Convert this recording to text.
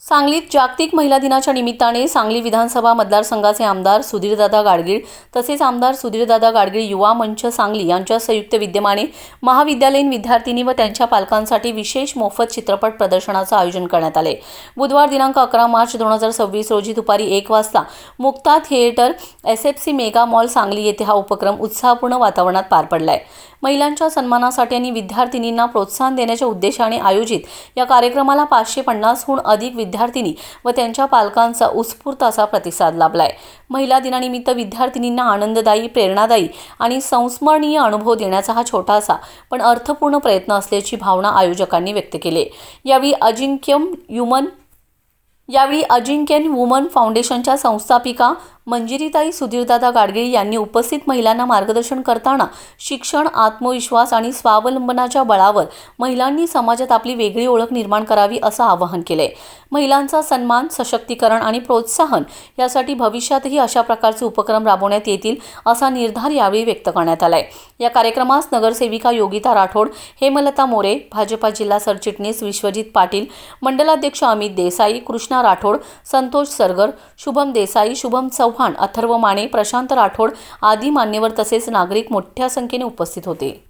सांगलीत जागतिक महिला दिनाच्या निमित्ताने सांगली विधानसभा मतदारसंघाचे आमदार सुधीरदादा गाडगीळ तसेच आमदार सुधीरदादा गाडगीळ युवा मंच सांगली यांच्या संयुक्त विद्यमाने महाविद्यालयीन विद्यार्थिनी व त्यांच्या पालकांसाठी विशेष मोफत चित्रपट प्रदर्शनाचं आयोजन करण्यात आले। बुधवार दिनांक 11 मार्च 2026 रोजी दुपारी 1 वाजता Mukta theatre SFC mega mall Sangli येथे हा उपक्रम उत्साहपूर्ण वातावरणात पार पडलाय। महिलांच्या सन्मानासाठी आणि विद्यार्थिनींना प्रोत्साहन देण्याच्या उद्देशाने आयोजित या कार्यक्रमाला 550हून अधिक विद्यार्थिनी व त्यांच्या पालकांचा उत्स्फूर्त असा प्रतिसाद लाभलाय। महिला दिनानिमित्त विद्यार्थिनींना आनंददायी, प्रेरणादायी आणि संस्मरणीय अनुभव देण्याचा हा छोटासा पण अर्थपूर्ण प्रयत्न असल्याची भावना आयोजकांनी व्यक्त केली। यावेळी अजिंक्य वुमन फाउंडेशनच्या संस्थापिका मंजिरीताई सुधीरदादा गाडगीळ यांनी उपस्थित महिलांना मार्गदर्शन करताना शिक्षण, आत्मविश्वास आणि स्वावलंबनाच्या बळावर महिलांनी समाजात आपली वेगळी ओळख निर्माण करावी असं आवाहन केले। महिलांचा सन्मान, सशक्तीकरण आणि प्रोत्साहन यासाठी भविष्यातही अशा प्रकारचे उपक्रम राबवण्यात येतील असा निर्धार यावेळी व्यक्त करण्यात आलाय। या कार्यक्रमास नगरसेविका योगिता राठोड, हेमलता मोरे, भाजपा जिल्हा सरचिटणीस विश्वजित पाटील, मंडलाध्यक्ष अमित देसाई, कृष्णा राठोड, संतोष सरगर, शुभम देसाई, शुभम चव्हाण, अथर्व माने, प्रशांत राठोड आदी मान्यवर तसेच नागरिक मोठ्या संख्येने उपस्थित होते।